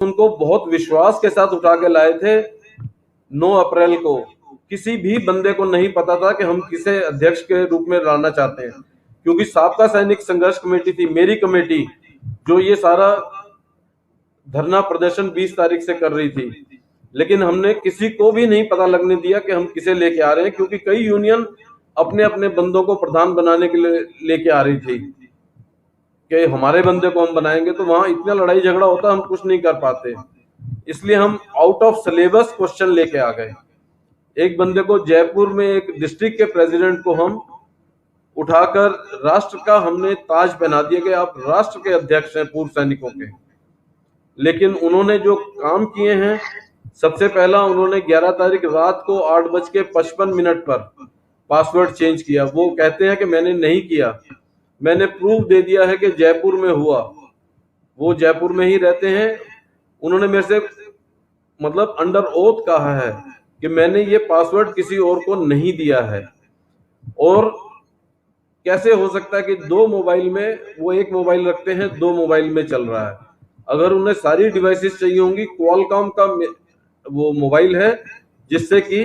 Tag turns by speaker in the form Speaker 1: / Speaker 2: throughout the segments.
Speaker 1: उनको बहुत विश्वास के साथ उठा के लाए थे 9 अप्रैल को। किसी भी बंदे को नहीं पता था कि हम किसे अध्यक्ष के रूप में लाना चाहते हैं, क्योंकि साबका सैनिक संघर्ष कमेटी थी, मेरी कमेटी, जो ये सारा धरना प्रदर्शन 20 तारीख से कर रही थी। लेकिन हमने किसी को भी नहीं पता लगने दिया कि हम किसे लेके आ रहे हैं, क्योंकि कई यूनियन अपने अपने बंदों को प्रधान बनाने के लिए लेके आ रही थी कि हमारे बंदे को हम बनाएंगे, तो वहां इतना लड़ाई झगड़ा होता, हम कुछ नहीं कर पाते। इसलिए हम आउट ऑफ सिलेबस क्वेश्चन लेके आ गए। एक बंदे को जयपुर में एक डिस्ट्रिक्ट के प्रेसिडेंट को हम उठाकर राष्ट्र का हमने ताज पहना दिया कि आप राष्ट्र के अध्यक्ष हैं पूर्व सैनिकों के। लेकिन उन्होंने जो काम किए हैं, सबसे पहला उन्होंने 11 तारीख रात को 8:55 पर पासवर्ड चेंज किया। वो कहते हैं कि मैंने नहीं किया, मैंने प्रूफ दे दिया है कि जयपुर में हुआ। वो जयपुर में ही रहते हैं। उन्होंने मेरे से मतलब अंडर ओथ कहा है कि मैंने ये पासवर्ड किसी और को नहीं दिया है। और कैसे हो सकता है कि 2 मोबाइल में, वो एक मोबाइल रखते हैं, 2 मोबाइल में चल रहा है। अगर उन्हें सारी डिवाइसेस चाहिए होंगी, क्वालकॉम का वो मोबाइल है जिससे कि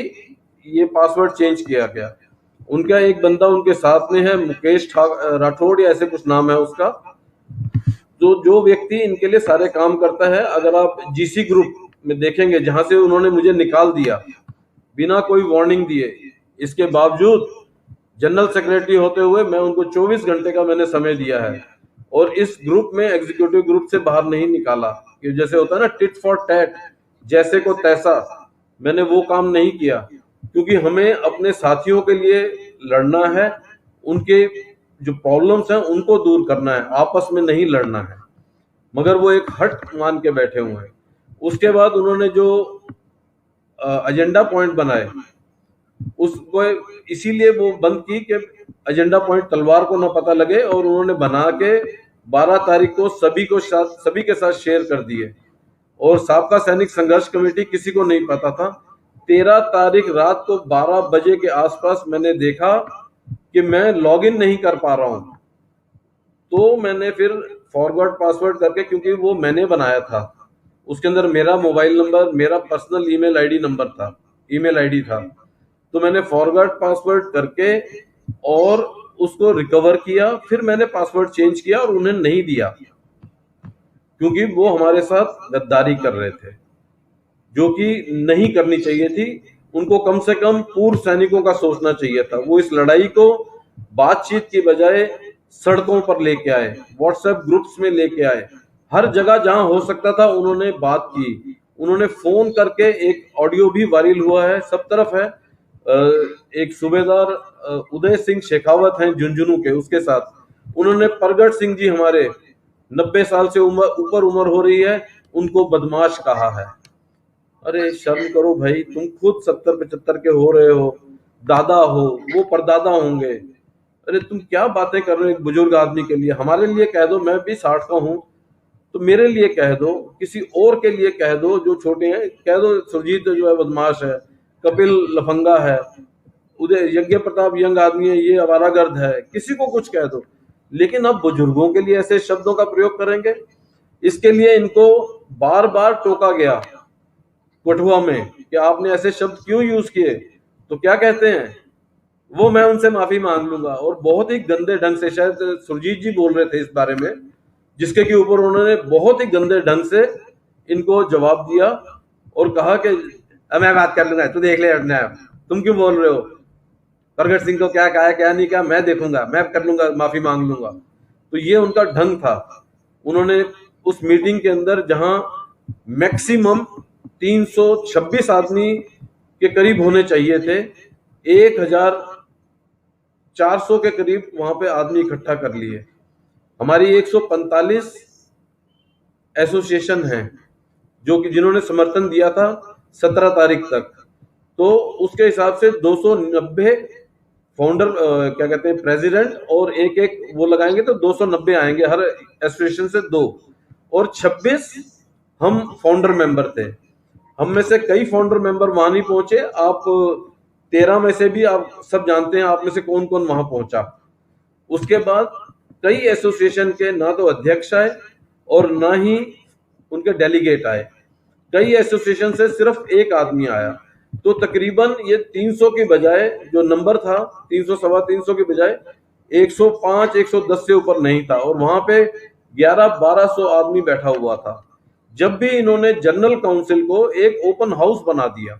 Speaker 1: ये पासवर्ड चेंज किया गया। उनका एक बंदा उनके साथ में है, मुकेश राठौड़ या ऐसे कुछ नाम है उसका, जो व्यक्ति इनके लिए सारे काम करता है। अगर आप जीसी ग्रुप में देखेंगे, जहां से उन्होंने मुझे निकाल दिया बिना कोई वार्निंग दिए, इसके बावजूद जनरल सेक्रेटरी होते हुए मैं उनको 24 घंटे का मैंने समय दिया है, और इस ग्रुप में एग्जीक्यूटिव ग्रुप से बाहर नहीं निकाला। कि जैसे होता है ना टिट फॉर टैट, जैसे को तैसा, मैंने वो काम नहीं किया, क्योंकि हमें अपने साथियों के लिए लड़ना है, उनके जो प्रॉब्लम्स हैं उनको दूर करना है, आपस में नहीं लड़ना है। मगर वो एक हट मान के बैठे हुए हैं। उसके बाद उन्होंने जो एजेंडा पॉइंट बनाए, उसको इसीलिए वो बंद की कि एजेंडा पॉइंट तलवार को ना पता लगे, और उन्होंने बना के 12 तारीख को सभी के साथ शेयर कर दिए। और साबका सैनिक संघर्ष कमेटी किसी को नहीं पता था। 13 तारीख रात को 12 बजे के आसपास मैंने देखा कि मैं लॉगिन नहीं कर पा रहा हूं, तो मैंने फिर फॉरवर्ड पासवर्ड करके, क्योंकि वो मैंने बनाया था, उसके अंदर मेरा मोबाइल नंबर, मेरा पर्सनल ईमेल आईडी नंबर था, ईमेल आईडी था, तो मैंने फॉरवर्ड पासवर्ड करके और उसको रिकवर किया। फिर मैंने पासवर्ड चेंज किया और उन्हें नहीं दिया, क्योंकि वो हमारे साथ गद्दारी कर रहे थे, जो कि नहीं करनी चाहिए थी। उनको कम से कम पूर्व सैनिकों का सोचना चाहिए था। वो इस लड़ाई को बातचीत की बजाय सड़कों पर लेके आए, व्हाट्सएप ग्रुप्स में लेके आए, हर जगह जहां हो सकता था उन्होंने बात की। उन्होंने फोन करके, एक ऑडियो भी वायरल हुआ है, सब तरफ है, एक सूबेदार उदय सिंह शेखावत हैं झुंझुनू के, उसके साथ उन्होंने प्रगट सिंह जी, हमारे 90 साल से ऊपर उम्र हो रही है, उनको बदमाश कहा है। अरे शर्म करो भाई, तुम खुद 70-75 के हो रहे हो, दादा हो, वो परदादा होंगे। अरे तुम क्या बातें कर रहे हो एक बुजुर्ग आदमी के लिए? हमारे लिए कह दो, मैं भी 60 का हूं, तो मेरे लिए कह दो, किसी और के लिए कह दो जो छोटे हैं, कह दो सुरजीत जो है बदमाश है, कपिल लफंगा है, उदय यज्ञ प्रताप यंग आदमी है, ये आवारागर्द है, किसी को कुछ कह दो। लेकिन अब बुजुर्गों के लिए ऐसे शब्दों का प्रयोग करेंगे? इसके लिए इनको बार बार टोका गया कठुआ में कि आपने ऐसे शब्द क्यों यूज किए। तो क्या कहते हैं वो, मैं उनसे माफी मांग लूंगा। और बहुत ही गंदे ढंग से, शायद सुरजीत जी बोल रहे थे इस बारे में, जिसके के ऊपर उन्होंने बहुत ही गंदे ढंग से इनको जवाब दिया और कहा कि मैं बात कर लूंगा, तू देख ले अपने आप, तुम क्यों बोल रहे हो? प्रगट सिंह को क्या कहा, क्या नहीं कहा, मैं देखूंगा, मैं कर लूंगा, माफी मांग लूंगा। तो ये उनका ढंग था। उन्होंने उस मीटिंग के अंदर, जहां मैक्सिमम 326 आदमी के करीब होने चाहिए थे, 1400 के करीब वहां पे आदमी इकट्ठा कर लिए। हमारी 145 एसोसिएशन हैं जो कि जिन्होंने समर्थन दिया था 17 तारीख तक, तो उसके हिसाब से 290 फाउंडर क्या कहते हैं प्रेसिडेंट, और एक एक वो लगाएंगे तो 290 आएंगे हर एसोसिएशन से 2, और 26 हम फाउंडर मेंबर थे। हम में से कई फाउंडर मेंबर वहां नहीं पहुंचे। आप 13 में से भी आप सब जानते हैं आप में से कौन कौन वहां पहुंचा। उसके बाद कई एसोसिएशन के ना तो अध्यक्ष आए और ना ही उनके डेलीगेट आए, कई एसोसिएशन से सिर्फ एक आदमी आया। तो तकरीबन ये 300 की बजाय जो नंबर था 300 सवा 300 की बजाय 105 110 से ऊपर नहीं था, और वहां पे 1100-1200 आदमी बैठा हुआ था। जब भी इन्होंने जनरल काउंसिल को एक ओपन हाउस बना दिया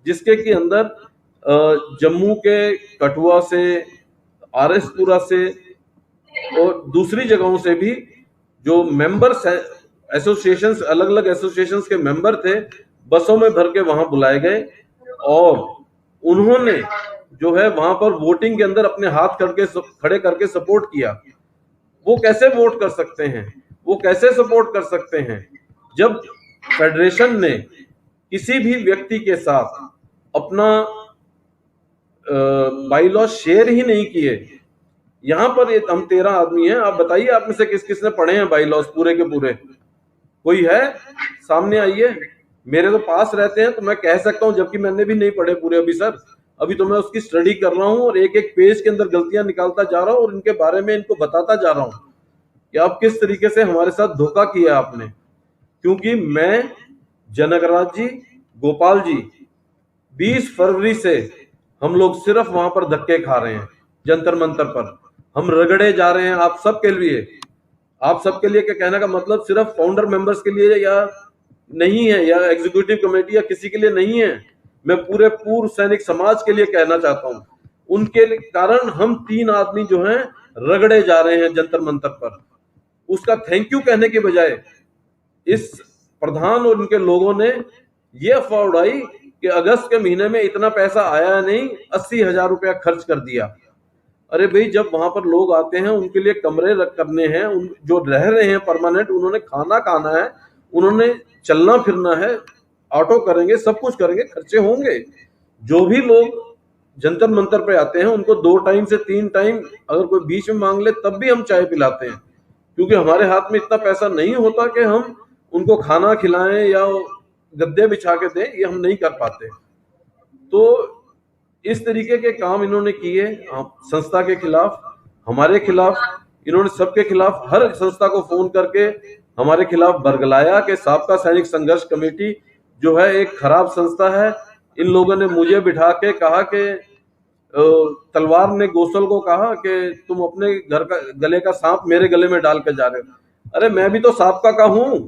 Speaker 1: जिसके के अंदर जम्मू के कठुआ से, आरएसपुरा से और दूसरी जगहों से भी जो मेंबर्स एसोसिएशंस, अलग अलग एसोसिएशंस के मेंबर थे, बसों में भर के वहां बुलाए गए और उन्होंने जो है वहां पर वोटिंग के अंदर अपने हाथ खड़े करके सपोर्ट किया। वो कैसे वोट कर सकते हैं, वो कैसे सपोर्ट कर सकते हैं जब फेडरेशन ने किसी भी व्यक्ति के साथ अपना बाईलॉ शेयर ही नहीं किए। यहां पर हम 13 आदमी हैं, आप बताइए आप में से किस किस ने पढ़े हैं बाईलॉज पूरे के पूरे? कोई है? सामने आइए। मेरे तो पास रहते हैं तो मैं कह सकता हूं, जबकि मैंने भी नहीं पढ़े पूरे अभी सर। अभी तो मैं उसकी स्टडी कर रहा हूं और एक एक पेज के अंदर गलतियां निकालता जा रहा हूं और इनके बारे में इनको बताता जा रहा हूं कि आप किस तरीके से हमारे साथ धोखा किया आपने। क्योंकि मैं, जनकराज जी, गोपाल जी, 20 फरवरी से हम लोग सिर्फ वहां पर धक्के खा रहे हैं, जंतर मंतर पर हम रगड़े जा रहे हैं। आप सबके लिए, आप सबके लिए क्या कहने का मतलब सिर्फ फाउंडर मेंबर्स के लिए या नहीं है, या एग्जीक्यूटिव कमेटी या किसी के लिए नहीं है, मैं पूरे पूर्व सैनिक समाज के लिए कहना चाहता हूं। उनके कारण हम 3 आदमी जो हैं रगड़े जा रहे हैं जंतर मंतर पर। उसका थैंक यू कहने के बजाय इस प्रधान और उनके लोगों ने ये अफवाह उड़ाई कि अगस्त के महीने में इतना पैसा आया नहीं, 80,000 रुपया खर्च कर दिया। अरे भाई, जब वहां पर लोग आते हैं उनके लिए कमरे करने हैं, जो रह रहे हैं परमानेंट, उन्होंने खाना खाना है, उन्होंने चलना फिरना है, ऑटो करेंगे, सब कुछ करेंगे, खर्चे होंगे। जो भी लोग जंतर मंतर पे आते हैं उनको 2 टाइम से 3 टाइम अगर कोई बीच में मांग ले तब भी हम चाय पिलाते हैं, क्योंकि हमारे हाथ में इतना पैसा नहीं होता कि हम उनको खाना खिलाएं या गद्दे बिछा के दें, ये हम नहीं कर पाते। तो इस तरीके के काम इन्होंने किए संस्था के खिलाफ, हमारे खिलाफ। इन्होंने सबके खिलाफ, हर संस्था को फोन करके हमारे खिलाफ बरगलाया कि साबका सैनिक संघर्ष कमेटी जो है एक खराब संस्था है। इन लोगों ने मुझे बिठा के कहा कि तलवार ने गोसल को कहा कि तुम अपने घर का गले का सांप मेरे गले में डाल कर जा रहे हो। अरे मैं भी तो साबका का हूं।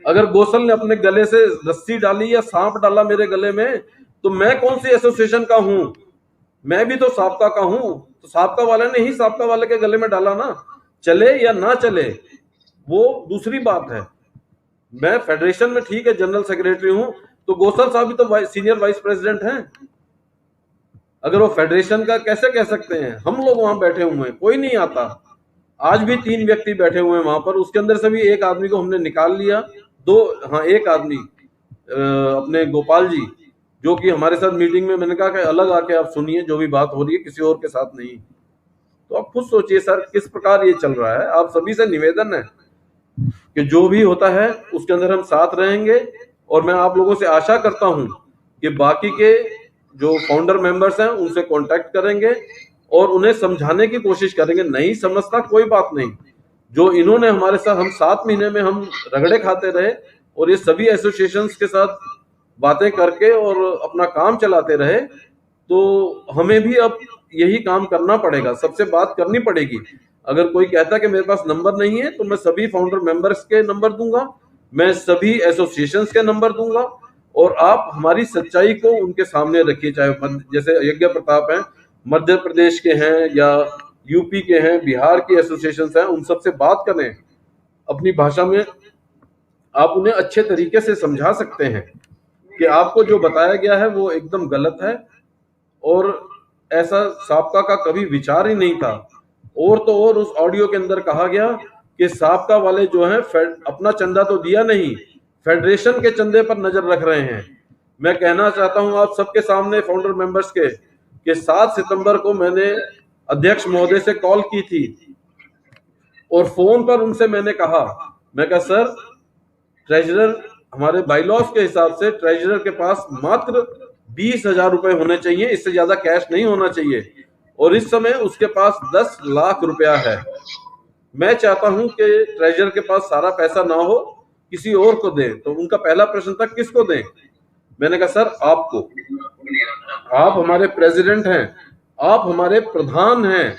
Speaker 1: अगर गोसल ने अपने गले से रस्सी डाली या सांप डाला मेरे गले में, तो मैं कौन सी एसोसिएशन का हूं? मैं भी तो साबका का हूं। तो साबका वाले ने ही साबका वाले के गले में डाला ना। चले या ना चले वो दूसरी बात है। मैं फेडरेशन में ठीक है जनरल सेक्रेटरी हूं, तो गोसल साहब भी तो सीनियर वाइस प्रेसिडेंट हैं। अगर वो फेडरेशन का कैसे कह सकते हैं? हम लोग वहां बैठे हुए हैं, कोई नहीं आता। आज भी 3 व्यक्ति बैठे हुए हैं वहां पर, उसके अंदर से भी एक आदमी को हमने निकाल लिया। एक आदमी अपने गोपाल जी, जो कि हमारे साथ मीटिंग में, मैंने कहा कि अलग आके आप सुनिए जो भी बात हो रही है, किसी और के साथ नहीं। तो आप खुद सोचिए सर किस प्रकार ये चल रहा है। आप सभी से निवेदन है कि जो भी होता है उसके अंदर हम साथ रहेंगे, और मैं आप लोगों से आशा करता हूं कि बाकी के जो फाउंडर मेंबर्स हैं उनसे कांटेक्ट करेंगे और उन्हें समझाने की कोशिश करेंगे। नहीं समझता कोई बात नहीं, जो इन्होंने हमारे साथ, हम 7 महीने में हम रगड़े खाते रहे और ये सभी एसोसिएशंस के साथ बातें करके और अपना काम चलाते रहे, तो हमें भी अब यही काम करना पड़ेगा, सबसे बात करनी पड़ेगी। अगर कोई कहता कि मेरे पास नंबर नहीं है, तो मैं सभी फाउंडर मेंबर्स के नंबर दूंगा, मैं सभी एसोसिएशंस के नंबर दूंगा, और आप हमारी सच्चाई को उनके सामने रखिए। चाहे जैसे यज्ञ प्रताप हैं, मध्य प्रदेश के हैं या यूपी के हैं, बिहार की एसोसिएशंस हैं, उन सबसे बात करें अपनी भाषा में। आप उन्हें अच्छे तरीके से समझा सकते हैं कि आपको जो बताया गया है वो एकदम गलत है, और ऐसा साबका का कभी विचार ही नहीं था। और तो और उस ऑडियो के अंदर कहा गया कि साबका वाले जो हैं अपना चंदा तो दिया नहीं, फेडरेशन के चंदे पर नजर रख रहे हैं। मैं कहना चाहता हूं आप सबके सामने फाउंडर मेंबर्स के कि 7 सितंबर को मैंने अध्यक्ष महोदय से कॉल की थी और फोन पर उनसे मैंने कहा, मैं कहा सर, ट्रेजरर हमारे बाईलॉज के हिसाब से ट्रेजरर के पास मात्र 20,000 रुपए होने चाहिए, इससे ज्यादा कैश नहीं होना चाहिए, और इस समय उसके पास 10 लाख रुपया है। मैं चाहता हूं कि ट्रेजर के पास सारा पैसा ना हो, किसी और को दें। तो उनका पहला प्रश्न था किसको दें। मैंने कहा सर आपको, आप हमारे प्रेसिडेंट हैं, आप हमारे प्रधान हैं,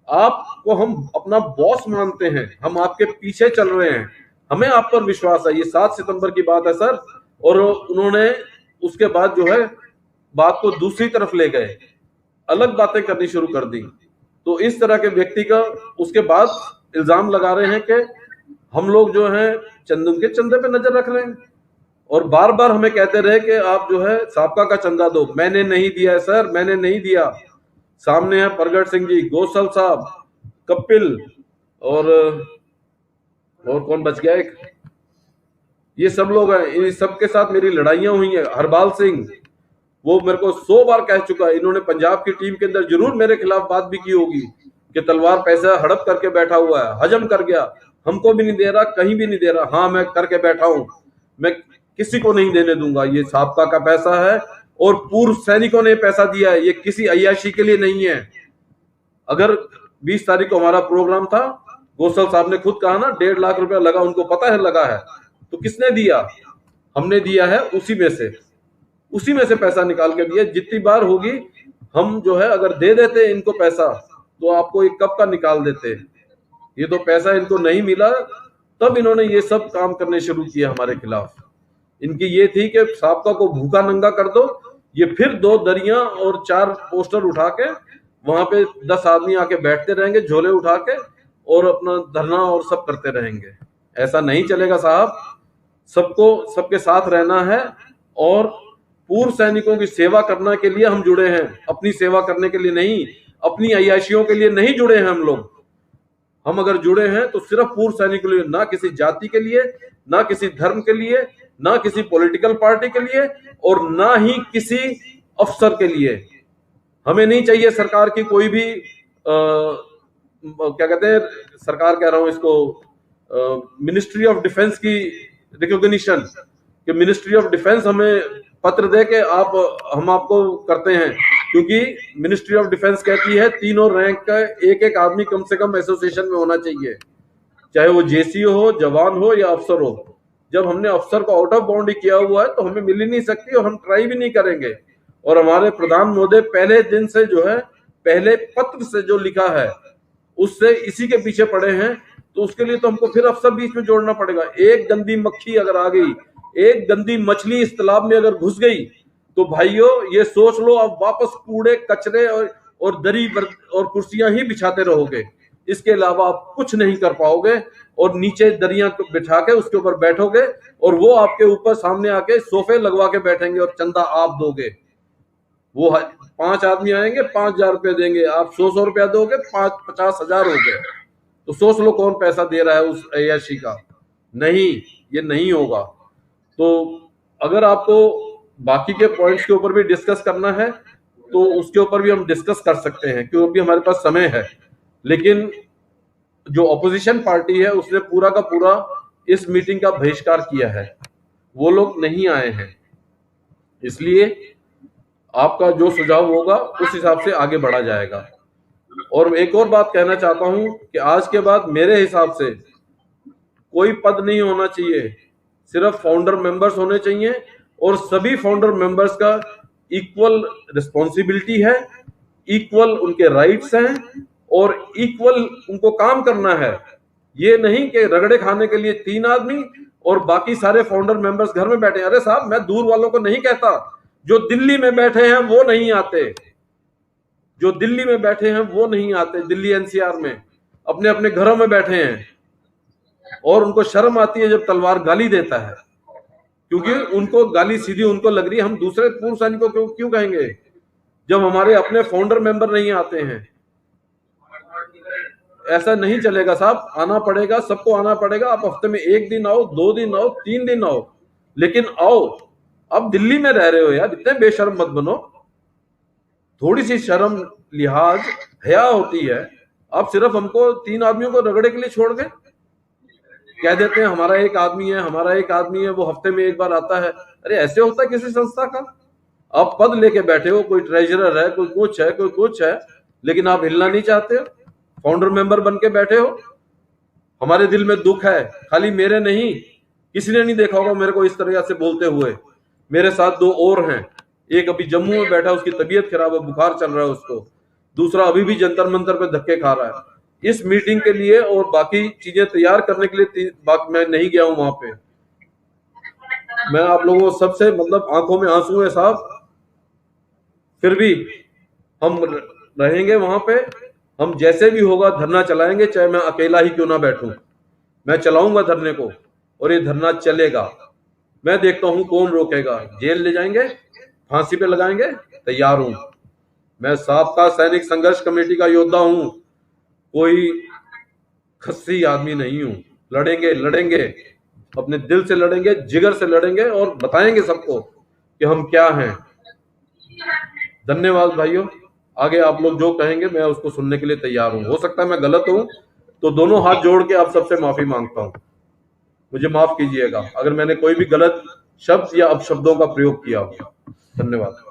Speaker 1: आपको हम अपना बॉस मानते हैं, हम आपके पीछे चल रहे हैं, हमें आप पर विश्वास है। ये 7 सितंबर की बात है सर। और उन्होंने उसके बाद जो है बात को दूसरी तरफ ले गए, अलग बातें करनी शुरू कर दी। तो इस तरह के व्यक्ति का उसके बाद इल्जाम लगा रहे हैं कि हम लोग जो है चंदन के चंदे पे नजर रख रहे हैं, और बार बार हमें कहते रहे कि आप जो है साबका का चंदा दो। मैंने नहीं दिया है सर, मैंने नहीं दिया। सामने है प्रगट सिंह जी, गोसल साहब, कपिल, और कौन बच गया एक, ये सब लोग हैं। इन सबके साथ मेरी लड़ाइयां हुई हैं। हरबाल सिंह, वो मेरे को 100 बार कह चुका है। इन्होंने पंजाब की टीम के अंदर जरूर मेरे खिलाफ बात भी की होगी कि तलवार पैसा हड़प करके बैठा हुआ है, हजम कर गया, हमको भी नहीं दे रहा, कहीं भी नहीं दे रहा। हाँ मैं करके बैठा हूं, मैं किसी को नहीं देने दूंगा। ये साबका का पैसा है और पूर्व सैनिकों ने पैसा दिया है, ये किसी अय्याशी के लिए नहीं है। अगर 20 तारीख को हमारा प्रोग्राम था, गोसल साहब ने खुद कहा ना 1.5 लाख रुपया लगा, उनको पता है लगा है। तो किसने दिया? हमने दिया है, उसी में से पैसा निकाल के दिया। जितनी बार होगी हम जो है अगर दे देते इनको पैसा तो आपको एक कब का निकाल देते। ये तो पैसा इनको नहीं मिला, तब इन्होंने ये सब काम करने शुरू किए हमारे खिलाफ। इनकी ये थी कि साबका को भूखा नंगा कर दो। ये फिर 2 दरियां और 4 पोस्टर उठा के वहां पे 10 आदमी आके बैठते रहेंगे झोले उठा के, और अपना धरना और सब करते रहेंगे। ऐसा नहीं चलेगा साहब, सबको सबके साथ रहना है। और पूर्व सैनिकों की सेवा करने के लिए हम जुड़े हैं, अपनी सेवा करने के लिए नहीं, अपनी अय्याशियों के लिए नहीं जुड़े हैं हम लोग। हम अगर जुड़े हैं तो सिर्फ पूर्व सैनिक के लिए, ना किसी जाति के लिए, ना किसी धर्म के लिए, ना किसी पॉलिटिकल पार्टी के लिए, और ना ही किसी अफसर के लिए। हमें नहीं चाहिए सरकार की कोई भी क्या कहते हैं, सरकार कह रहा हूं इसको, मिनिस्ट्री ऑफ डिफेंस की रिकॉग्निशन, कि मिनिस्ट्री ऑफ डिफेंस हमें पत्र दे के हम आपको करते हैं। क्योंकि मिनिस्ट्री ऑफ डिफेंस कहती है तीनों रैंक का एक आदमी कम से कम एसोसिएशन में होना चाहिए, चाहे वो जेसी हो, जवान हो या अफसर हो। जब हमने अफसर को आउट ऑफ बाउंड्री किया हुआ है तो हमें मिल ही नहीं सकती, और हम ट्राई भी नहीं करेंगे। और हमारे प्रधान महोदय पहले दिन से जो है, पहले पत्र से जो लिखा है उससे इसी के पीछे पड़े हैं। तो उसके लिए तो हमको फिर अफसर बीच में जोड़ना पड़ेगा। एक गंदी मक्खी अगर आ गई, एक गंदी मछली इस तालाब में अगर घुस गई तो भाइयों ये सोच लो, अब वापस कूड़े कचरे और दरी और कुर्सियां ही बिछाते रहोगे। इसके अलावा आप कुछ नहीं कर पाओगे। और नीचे दरियां बिठा के उसके ऊपर बैठोगे, और वो आपके ऊपर सामने आके सोफे लगवा के बैठेंगे, और चंदा आप दोगे। वो 5 आदमी आएंगे, 5,000 रुपए देंगे, आप 100 रुपया दोगे, 50,000 हो गए। तो सोच लो कौन पैसा दे रहा है उस अय्याशी का। नहीं, ये नहीं होगा। तो अगर आपको बाकी के पॉइंट्स के ऊपर भी डिस्कस करना है तो उसके ऊपर भी हम डिस्कस कर सकते हैं, क्योंकि हमारे पास समय है। लेकिन जो ऑपोजिशन पार्टी है उसने पूरा का पूरा इस मीटिंग का बहिष्कार किया है, वो लोग नहीं आए हैं। इसलिए आपका जो सुझाव होगा उस हिसाब से आगे बढ़ा जाएगा। और एक और बात कहना चाहता हूं कि आज के बाद मेरे हिसाब से कोई पद नहीं होना चाहिए, सिर्फ फाउंडर मेंबर्स होने चाहिए। और सभी फाउंडर मेंबर्स का इक्वल रिस्पॉन्सिबिलिटी है, इक्वल उनके राइट्स हैं, और इक्वल उनको काम करना है। ये नहीं कि रगड़े खाने के लिए 3 आदमी और बाकी सारे फाउंडर मेंबर्स घर में बैठे। अरे साहब, मैं दूर वालों को नहीं कहता, जो दिल्ली में बैठे हैं वो नहीं आते, जो दिल्ली में बैठे हैं वो नहीं आते, दिल्ली एनसीआर में अपने अपने घरों में बैठे हैं। और उनको शर्म आती है जब तलवार गाली देता है, क्योंकि उनको गाली सीधी उनको लग रही है। हम दूसरे पूर्व सैनिकों को क्यों कहेंगे जब हमारे अपने फाउंडर मेंबर नहीं आते हैं? ऐसा नहीं चलेगा साहब, आना पड़ेगा, सबको आना पड़ेगा। आप हफ्ते में 1 दिन आओ, 2 दिन आओ, 3 दिन आओ, लेकिन आओ। अब दिल्ली में रह रहे हो यार, इतने बेशर्म मत बनो। थोड़ी सी शर्म, लिहाज, हया होती है। आप सिर्फ हमको 3 आदमियों को रगड़े के लिए छोड़ गए, कह देते हैं हमारा एक आदमी है, हमारा एक आदमी है, वो हफ्ते में 1 बार आता है। अरे ऐसे होता है किसी संस्था का? आप पद लेके बैठे हो, कोई ट्रेजरर है, कोई कुछ है, कोई कुछ है, लेकिन आप हिलना नहीं चाहते हो, फाउंडर मेंबर बन के बैठे हो। हमारे दिल में दुख है, खाली मेरे नहीं, किसी ने नहीं देखा होगा मेरे को इस तरह से बोलते हुए। मेरे साथ दो और हैं, एक अभी जम्मू में बैठा, उसकी तबीयत खराब है, बुखार चल रहा है उसको, दूसरा अभी भी जंतर मंतर पे धक्के खा रहा है। इस मीटिंग के लिए और बाकी चीजें तैयार करने के लिए मैं नहीं गया हूं वहां पे। मैं आप लोगों सबसे मतलब आंखों में आंसू है साहब, फिर भी हम रहेंगे वहां पे। हम जैसे भी होगा धरना चलाएंगे, चाहे मैं अकेला ही क्यों ना बैठूं, मैं चलाऊंगा धरने को, और ये धरना चलेगा। मैं देखता हूं कौन रोकेगा, जेल ले जाएंगे, फांसी पे लगाएंगे, तैयार हूं। मैं साबका सैनिक संघर्ष कमेटी का योद्धा हूं, कोई खस्सी आदमी नहीं हूं। लड़ेंगे लड़ेंगे, अपने दिल से लड़ेंगे, जिगर से लड़ेंगे, और बताएंगे सबको कि हम क्या हैं। धन्यवाद भाइयों, आगे आप लोग जो कहेंगे मैं उसको सुनने के लिए तैयार हूं। हो सकता है मैं गलत हूं, तो दोनों हाथ जोड़ के आप सबसे माफी मांगता हूं, मुझे माफ कीजिएगा अगर मैंने कोई भी गलत शब्द या अपशब्दों का प्रयोग किया हो। धन्यवाद।